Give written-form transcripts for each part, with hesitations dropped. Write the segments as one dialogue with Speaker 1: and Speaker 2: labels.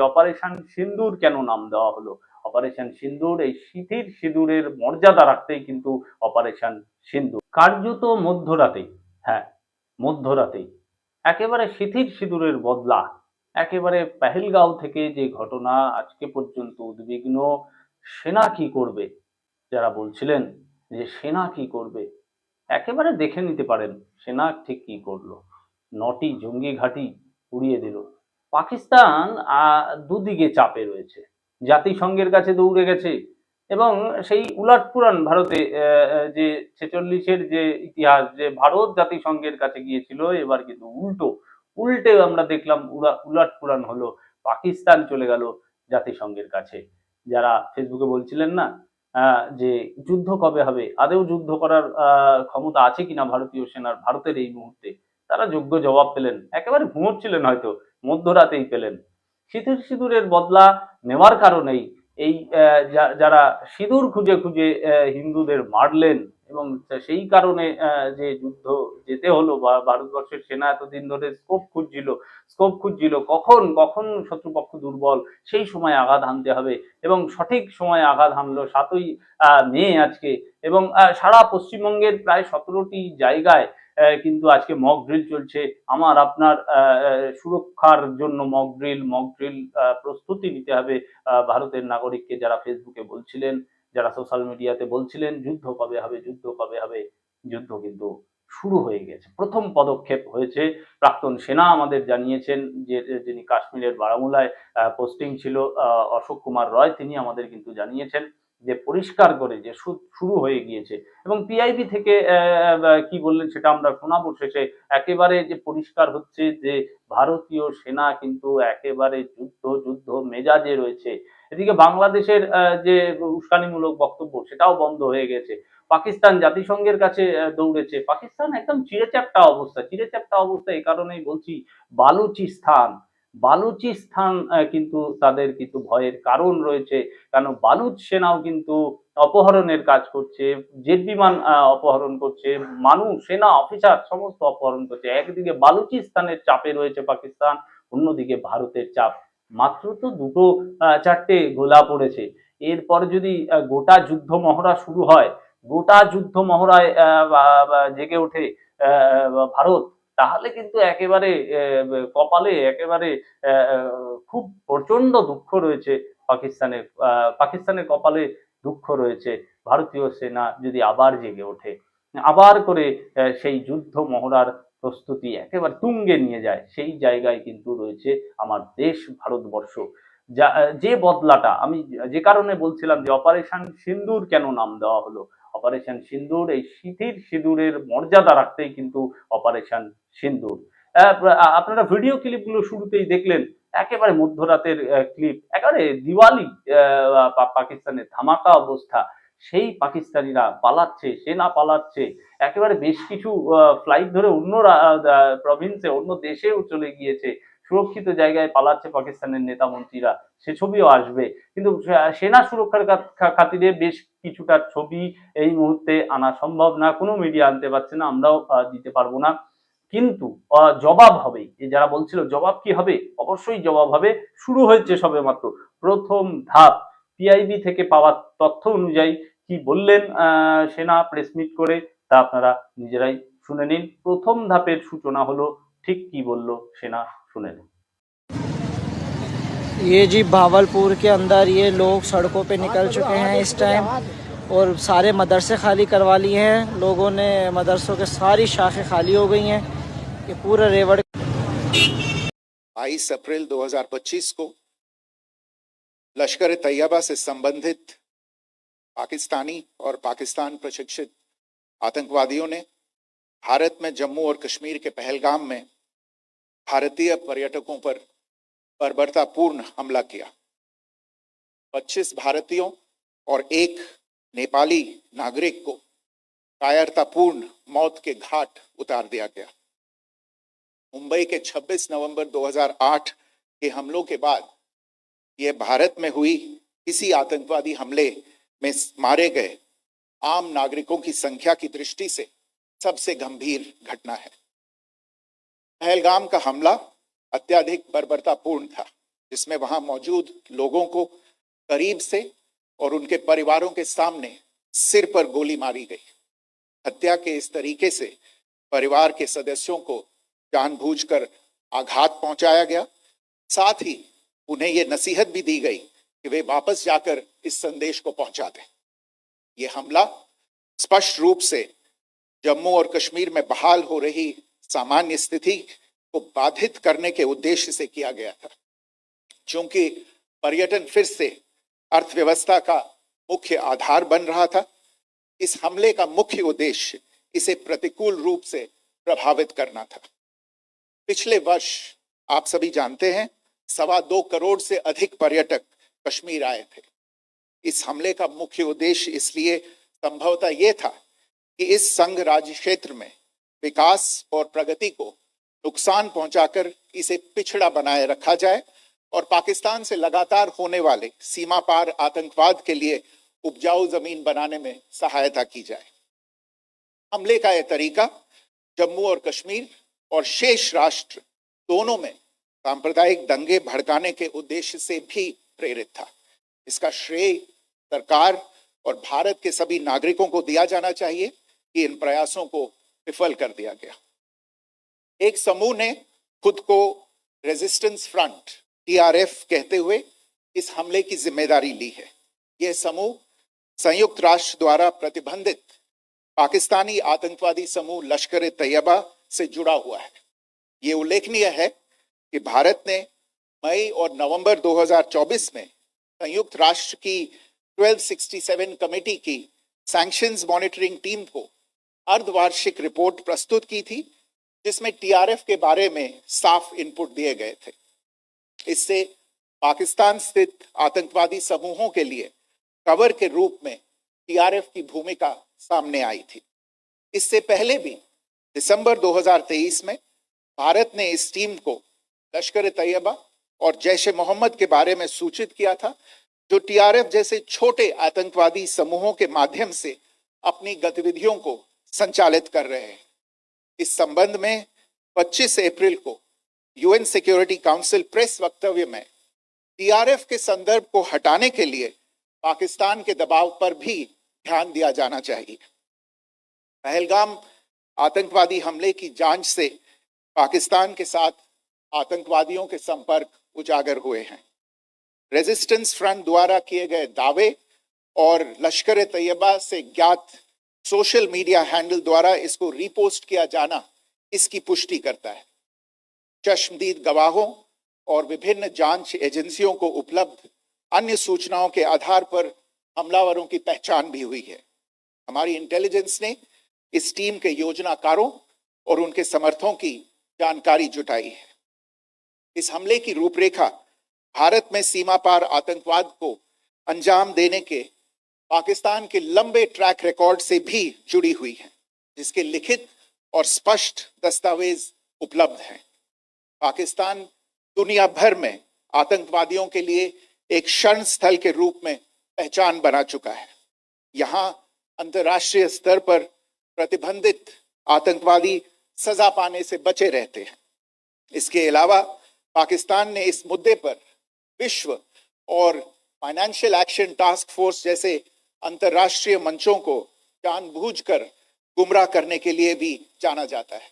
Speaker 1: Operation সিন্দুর কেন নাম দেওয়া হলো। অপারেশন সিন্দুর, এই সিঁথির সিঁদুরের মর্যাদা রাখতেই কিন্তু অপারেশন সিন্দুর। কার্যত মধ্যরাতেই, হ্যাঁ মধ্যরাতেই একেবারে সিঁথির সিঁদুরের বদলা, একেবারে পেহেলগাঁও থেকে যে ঘটনা আজকে পর্যন্ত উদ্বিগ্ন, সেনা কি করবে, যারা বলছিলেন যে সেনা কি করবে, একেবারে দেখে নিতে পারেন সেনা ঠিক কি করলো। ৯টি জঙ্গি ঘাঁটি উড়িয়ে দিল। পাকিস্তান দুদিকে চাপে রয়েছে, জাতিসংঘের কাছে দৌড়ে গেছে এবং সেই উলাটপুরান ভারতে যে ৪৬-এর যে ইতিহাস, যে ভারত জাতিসংঘের কাছে গিয়েছিল, এবার কিন্তু উল্টে আমরা দেখলাম উলাটপুরান হলো, পাকিস্তান চলে গেল জাতিসংঘের কাছে। যারা ফেসবুকে বলছিলেন না যে যুদ্ধ কবে হবে, আদৌ যুদ্ধ করার ক্ষমতা আছে কিনা ভারতীয় সেনার ভারতের এই মুহূর্তে, তারা যোগ্য জবাব পেলেন, একেবারে ঘুমোচ্ছিলেন হয়তো, মধ্যরাতেই পেলেন। সিঁথির সিঁদুরের বদলা নেওয়ার কারণেই এই যারা সিঁদুর খুঁজে খুঁজে হিন্দুদের মারলেন এবং সেই কারণে যে যুদ্ধ যেতে হলো, বা ভারতবর্ষের সেনা এতদিন ধরে স্কোপ খুঁজছিল কখন কখন শত্রুপক্ষ দুর্বল, সেই সময় আঘাত হানতে হবে এবং সঠিক সময়ে আঘাত হানলো ৭ই মে আজকে। এবং সারা পশ্চিমবঙ্গের প্রায় ১৭টি জায়গায় কিন্তু আজকে মক ড্রিল চলছে, আমার আপনার সুরক্ষার জন্য মক ড্রিল প্রস্তুতি নিতে হবে ভারতের নাগরিককে। যারা ফেসবুকে বলছিলেন, যারা সোশ্যাল মিডিয়াতে বলছিলেন যুদ্ধ কবে হবে, যুদ্ধ কবে হবে, যুদ্ধ কিন্তু শুরু হয়ে গেছে। প্রথম পদক্ষেপ হয়েছে। প্রাক্তন সেনা আমাদের জানিয়েছেন, যে যিনি কাশ্মীরের বারামুলায় পোস্টিং ছিল অশোক কুমার রয়, তিনি আমাদের কিন্তু জানিয়েছেন যে পরিষ্কার করে যে শুরু হয়ে গিয়েছে। এবং পিআইবি থেকে কি বললেন সেটা আমরা শোনাবো শেষে। একেবারে যে পরিষ্কার হচ্ছে যে ভারতীয় সেনা কিন্তু একেবারে যুদ্ধ মেজাজে রয়েছে। এদিকে বাংলাদেশের যে উস্কানিমূলক বক্তব্য, সেটাও বন্ধ হয়ে গেছে। পাকিস্তান জাতিসংঘের কাছে দৌড়েছে। পাকিস্তান একদম চিঁড়েচ্যাপ্টা অবস্থা। এই কারণেই বলছি, বালুচিস্তান বালুচিস্তান কিন্তু তাদের কিন্তু ভয়ের কারণ রয়েছে। কারণ বালুচ সেনাও কিন্তু অপহরণের কাজ করছে, জেট বিমান অপহরণ করছে, মানুষ, সেনা অফিসার সমস্ত অপহরণ করছে। একদিকে বালুচিস্তানের চাপে রয়েছে পাকিস্তান, অন্যদিকে ভারতের চাপ। মাত্র তো দুটো ৪টে গোলা পড়েছে। এরপর যদি গোটা যুদ্ধ মহড়া শুরু হয়, গোটা যুদ্ধ মহড়ায় জেগে ওঠে ভারত, তাহলে কিন্তু একেবারে কপালে একেবারে খুব প্রচন্ড দুঃখ রয়েছে পাকিস্তানের। পাকিস্তানের কপালে দুঃখ রয়েছে। ভারতীয় সেনা যদি আবার জেগে ওঠে, আবার করে সেই যুদ্ধ মহড়ার প্রস্তুতি একেবারে তুঙ্গে নিয়ে যায়, সেই জায়গায় কিন্তু রয়েছে আমার দেশ ভারতবর্ষ। যে বদলাটা আমি যে কারণে বলছিলাম যে অপারেশন সিন্দুর কেন নাম দেওয়া হলো, অপারেশন সিন্দুর, এই সিঁথির সিঁদুরের মর্যাদা রাখতেই কিন্তু অপারেশন সিন্দুর। আপনারা ভিডিও ক্লিপগুলো শুরুতেই দেখলেন, একেবারে মধ্যরাতের ক্লিপ, একেবারে দিওয়ালি পাকিস্তানের ধামাকা অবস্থা। সেই পাকিস্তানিরা পালাচ্ছে, সেনা পালাচ্ছে, একেবারে বেশ কিছু ফ্লাইট ধরে অন্য প্রভিন্সে, অন্য দেশেও চলে গিয়েছে, সুরক্ষিত জায়গায় পালাচ্ছে পাকিস্তানের নেতা মন্ত্রীরা, সে ছবিও আসবে। কিন্তু সেনা সুরক্ষার খাতিরে বেশ কিছুটা ছবি এই মুহূর্তে আনা সম্ভব না, কোনো মিডিয়া আনতে পারছে না, আমরাও দিতে পারবো না। কিন্তু জবাব হবে, যারা বলছিল জবাব কি হবে, অবশ্যই জবাব হবে। শুরু হয়েছে সবে মাত্র প্রথম ধাপ। পিআইবি থেকে পাওয়া তথ্য অনুযায়ী কি বললেন সেনা প্রেস মিট করে, তা আপনারা নিজেরাই শুনে নিন। প্রথম ধাপের সূচনা হলো, ঠিক কি বলল সেনা, শুনে নিন।
Speaker 2: ये जी भावलपुर के अंदर ये लोग सड़कों पे निकल चुके हैं इस टाइम, और सारे मदरसे खाली करवा लिए हैं लोगों ने। मदरसों के सारी शाखें खाली हो गई हैं। ये पूरा रेवड़
Speaker 3: 22 अप्रैल 2025 को लश्कर तैयबा से संबंधित पाकिस्तानी और पाकिस्तान प्रशिक्षित आतंकवादियों ने भारत में जम्मू और कश्मीर के पहलगाम में भारतीय पर्यटकों पर बर्बरतापूर्ण हमला किया। 25 भारतीयों और एक नेपाली नागरिक को कायरतापूर्ण मौत के घाट उतार दिया गया। मुंबई के 26 नवंबर 2008 के हमलों के बाद यह भारत में हुई किसी आतंकवादी हमले में मारे गए आम नागरिकों की संख्या की दृष्टि से सबसे गंभीर घटना है। पहलगाम का हमला अत्यधिक बर्बरतापूर्ण था, जिसमें वहां मौजूद लोगों को करीब से और उनके परिवारों के सामने सिर पर गोली मारी गई। हत्या के इस तरीके से परिवार के सदस्यों को जानबूझकर आघात पहुंचाया गया। साथ ही उन्हें यह नसीहत भी दी गई कि वे वापस जाकर इस संदेश को पहुंचा दें। ये हमला स्पष्ट रूप से जम्मू और कश्मीर में बहाल हो रही सामान्य स्थिति को बाधित करने के उद्देश्य से किया गया था। चूंकि पर्यटन फिर से अर्थव्यवस्था का मुख्य आधार बन रहा था, इस हमले का मुख्य उद्देश्य इसे प्रतिकूल रूप से प्रभावित करना था। पिछले वर्ष आप सभी जानते हैं 2.25 करोड़ से अधिक पर्यटक कश्मीर आए थे। इस हमले का मुख्य उद्देश्य इसलिए संभवतः यह था कि इस संघ राज्य क्षेत्र में विकास और प्रगति को नुकसान पहुंचाकर इसे पिछड़ा बनाए रखा जाए और पाकिस्तान से लगातार होने वाले सीमा पार आतंकवाद के लिए उपजाऊ जमीन बनाने में सहायता की जाए। हमले का यह तरीका जम्मू और कश्मीर और शेष राष्ट्र दोनों में सांप्रदायिक दंगे भड़काने के उद्देश्य से भी प्रेरित था। इसका श्रेय सरकार और भारत के सभी नागरिकों को दिया जाना चाहिए कि इन प्रयासों को विफल कर दिया गया। एक समूह ने खुद को रेजिस्टेंस फ्रंट टीआरएफ कहते हुए इस हमले की जिम्मेदारी ली है। यह समूह संयुक्त राष्ट्र द्वारा प्रतिबंधित पाकिस्तानी आतंकवादी समूह लश्कर ए तैयबा से जुड़ा हुआ है। ये उल्लेखनीय है कि भारत ने मई और नवंबर 2024 में संयुक्त राष्ट्र की 1267 कमेटी की सैंक्शंस मॉनिटरिंग टीम को अर्धवार्षिक रिपोर्ट प्रस्तुत की थी, जिसमें टीआरएफ के बारे में साफ इनपुट दिए गए थे। इससे पाकिस्तान स्थित आतंकवादी समूहों के लिए कवर के रूप में टीआरएफ की भूमिका सामने आई थी। इससे पहले भी दिसंबर 2023 में भारत ने इस टीम को लश्कर ए तैयबा और जैश ए मोहम्मद के बारे में सूचित किया था, जो टीआरएफ जैसे छोटे आतंकवादी समूहों के माध्यम से अपनी गतिविधियों को संचालित कर रहे हैं। इस संबंध में 25 अप्रैल को यूएन सिक्योरिटी काउंसिल प्रेस वक्तव्य में टीआरएफ के संदर्भ को हटाने के लिए पाकिस्तान के दबाव पर भी ध्यान दिया जाना चाहिए। पहलगाम आतंकवादी हमले की जांच से पाकिस्तान के साथ आतंकवादियों के संपर्क उजागर हुए हैं। रेजिस्टेंस फ्रंट द्वारा किए गए दावे और लश्कर ए तैयबा से ज्ञात सोशल मीडिया हैंडल द्वारा इसको रीपोस्ट किया जाना इसकी पुष्टि करता है। चश्मदीद गवाहों और विभिन्न जांच एजेंसियों को उपलब्ध अन्य सूचनाओं के आधार पर हमलावरों की पहचान भी हुई है। हमारी इंटेलिजेंस ने इस टीम के योजनाकारों और उनके समर्थकों की जानकारी जुटाई है। इस हमले की रूपरेखा भारत में सीमा पार आतंकवाद को अंजाम देने के पाकिस्तान के लंबे ट्रैक रिकॉर्ड से भी जुड़ी हुई है, जिसके लिखित और स्पष्ट दस्तावेज उपलब्ध हैं। पाकिस्तान दुनिया भर में आतंकवादियों के लिए एक शरण स्थल के रूप में पहचान बना चुका है। यहाँ अंतर्राष्ट्रीय स्तर पर प्रतिबंधित आतंकवादी सजा पाने से बचे रहते हैं। इसके अलावा पाकिस्तान ने इस मुद्दे पर विश्व और फाइनेंशियल एक्शन टास्क फोर्स जैसे अंतर्राष्ट्रीय मंचों को जानबूझकर गुमराह करने के लिए भी जाना जाता है।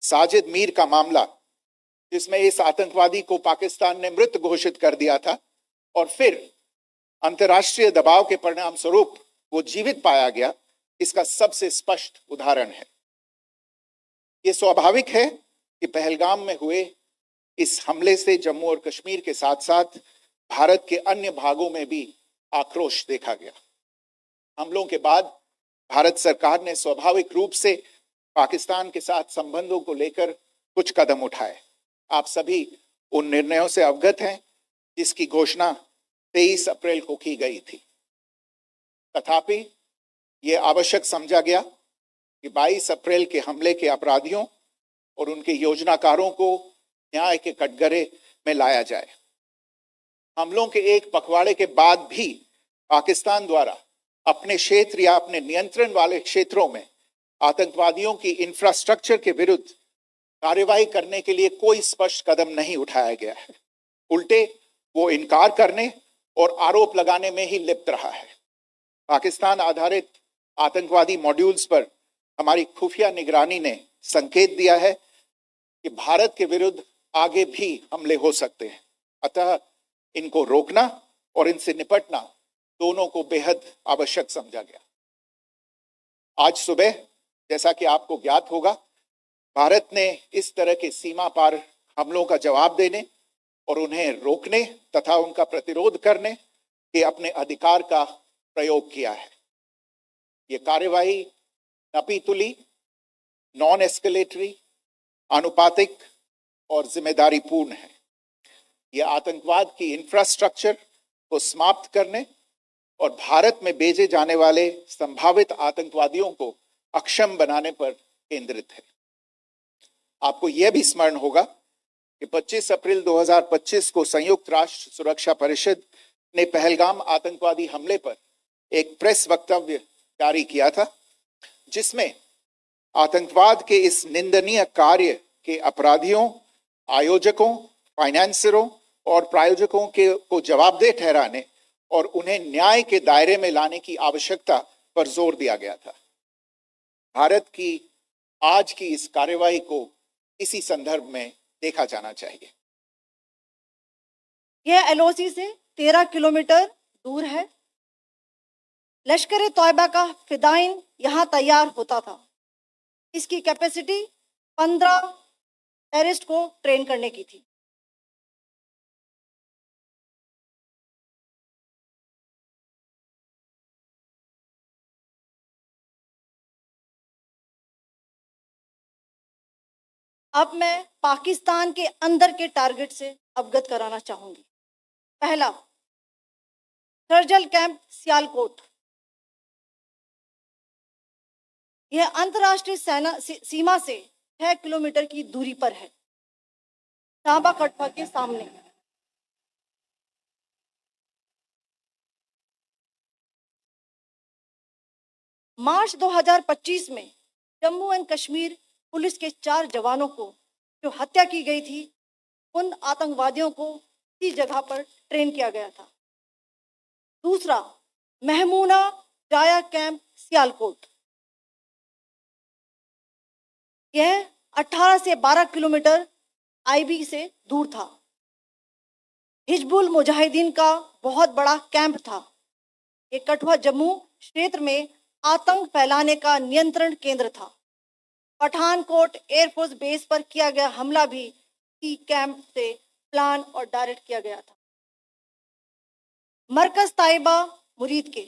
Speaker 3: साजिद मीर का मामला, जिसमें इस आतंकवादी को पाकिस्तान ने मृत घोषित कर दिया था और फिर अंतर्राष्ट्रीय दबाव के परिणाम स्वरूप वो जीवित पाया गया, इसका सबसे स्पष्ट उदाहरण है। ये स्वाभाविक है कि पहलगाम में हुए इस हमले से जम्मू और कश्मीर के साथ साथ भारत के अन्य भागों में भी आक्रोश देखा गया। हमलों के बाद भारत सरकार ने स्वाभाविक रूप से पाकिस्तान के साथ संबंधों को लेकर कुछ कदम उठाए। आप सभी उन निर्णयों से अवगत हैं जिसकी घोषणा 23 अप्रैल को की गई थी। तथापि यह आवश्यक समझा गया कि 22 अप्रैल के हमले के अपराधियों और उनके योजनाकारों को न्याय के कटघरे में लाया जाए। हमलों के एक पखवाड़े के बाद भी पाकिस्तान द्वारा अपने क्षेत्र या अपने नियंत्रण वाले क्षेत्रों में आतंकवादियों की इंफ्रास्ट्रक्चर के विरुद्ध कार्रवाई करने के लिए कोई स्पष्ट कदम नहीं उठाया गया है। उल्टे वो इनकार करने और आरोप लगाने में ही लिप्त रहा है। पाकिस्तान आधारित आतंकवादी मॉड्यूल्स पर हमारी खुफिया निगरानी ने संकेत दिया है कि भारत के विरुद्ध आगे भी हमले हो सकते हैं। अतः इनको रोकना और इनसे निपटना दोनों को बेहद आवश्यक समझा गया। आज सुबह, जैसा कि आपको ज्ञात होगा, भारत ने इस तरह के सीमा पार हमलों का जवाब देने और उन्हें रोकने तथा उनका प्रतिरोध करने के अपने अधिकार का प्रयोग किया है। ये कार्यवाही नपीतुली, नॉन एस्केलेटरी, आनुपातिक और जिम्मेदारी पूर्ण है। यह आतंकवाद की इंफ्रास्ट्रक्चर को समाप्त करने और भारत में भेजे जाने वाले संभावित आतंकवादियों को अक्षम बनाने पर केंद्रित है। आपको यह भी स्मरण होगा कि 25 अप्रैल 2025 को संयुक्त राष्ट्र सुरक्षा परिषद ने पहलगाम आतंकवादी हमले पर एक प्रेस वक्तव्य जारी किया था, जिसमें आतंकवाद के इस निंदनीय कार्य के अपराधियों, आयोजकों, फाइनेंसरों और प्रायोजकों को जवाबदेह ठहराने और उन्हें न्याय के दायरे में लाने की आवश्यकता पर जोर दिया गया था। भारत की आज की इस कार्यवाही को इसी संदर्भ में देखा जाना चाहिए।
Speaker 4: यह एलओसी से 13 किलोमीटर दूर है। लश्कर तौयबा का फिदाइन यहाँ तैयार होता था। इसकी कैपेसिटी 15 टेररिस्ट को ट्रेन करने की थी। अब मैं पाकिस्तान के अंदर के टारगेट से अवगत कराना चाहूंगी। पहला, सर्जिकल कैंप सियालकोट। यह अंतर्राष्ट्रीय सीमा से 6 किलोमीटर की दूरी पर है, साबा कटवा के सामने। मार्च 2025 में जम्मू एंड कश्मीर पुलिस के 4 जवानों को जो हत्या की गई थी, उन आतंकवादियों को इसी जगह पर ट्रेन किया गया था। दूसरा, महमूना जाया कैंप सियालकोट। यह 18 से 12 किलोमीटर आईबी से दूर था। हिजबुल मुजाहिदीन का बहुत बड़ा कैंप था। ये कठुआ जम्मू क्षेत्र में आतंक फैलाने का नियंत्रण केंद्र था। पठानकोट एयरफोर्स बेस पर किया गया हमला भी इसी कैंप से प्लान और डायरेक्ट किया गया था। मरकज ताइबा मुरीद के,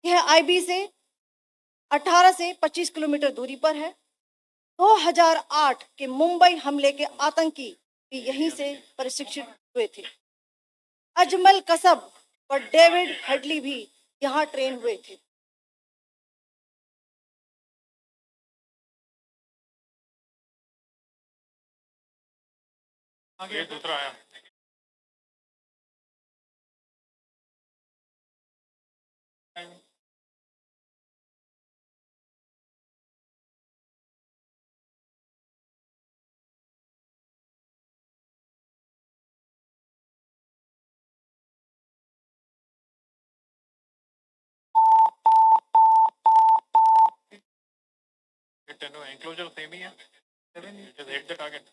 Speaker 4: यह आईबी से 18 से 25 किलोमीटर दूरी पर है। 2008 के मुंबई हमले के आतंकी भी यहीं से प्रशिक्षित हुए थे। अजमल कसब और डेविड हेडली भी यहाँ ट्रेन हुए थे।
Speaker 5: आगे दूसरा आया। एंक्लोजर सेम ही है। Just hit the target.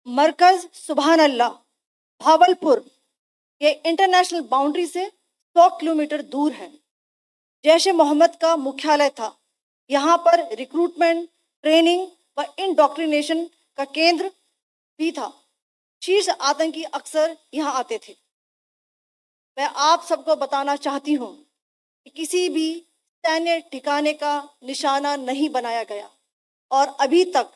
Speaker 4: मरकज सुभान अल्लाह भावलपुर, ये इंटरनेशनल बाउंड्री से 100 किलोमीटर दूर है। जैश ए मोहम्मद का मुख्यालय था। यहाँ पर रिक्रूटमेंट, ट्रेनिंग व इंडोक्ट्रिनेशन का केंद्र भी था। शीर्ष आतंकी अक्सर यहाँ आते थे। मैं आप सबको बताना चाहती हूँ कि किसी भी सैन्य ठिकाने का निशाना नहीं बनाया गया और अभी तक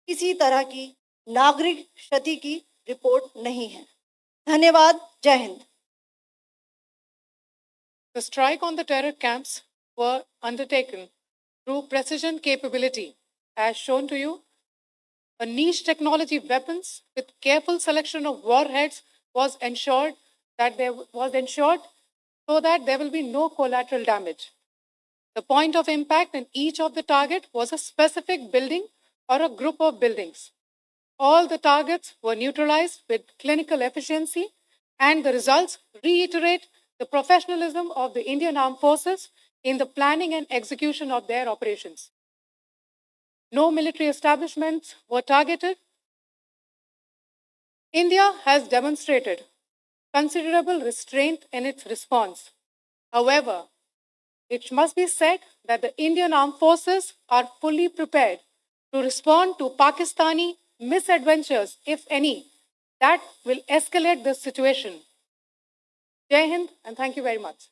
Speaker 4: किसी तरह की नागरिक क्षति की रिपोर्ट नहीं है। धन्यवाद। जय Hind.
Speaker 6: The strike on the terror camps were undertaken through precision capability, as shown to you. A niche technology weapons with careful selection of warheads was ensured so that there will be no collateral damage. The point of impact in each of the target was a specific building or a group of buildings. All the targets were neutralized with clinical efficiency, and the results reiterate the professionalism of the Indian Armed Forces in the planning and execution of their operations. No military establishments were targeted. India has demonstrated considerable restraint in its response. However, it must be said that the Indian Armed Forces are fully prepared to respond to Pakistani misadventures, if any, that will escalate the situation. Jai Hind, and thank you very much.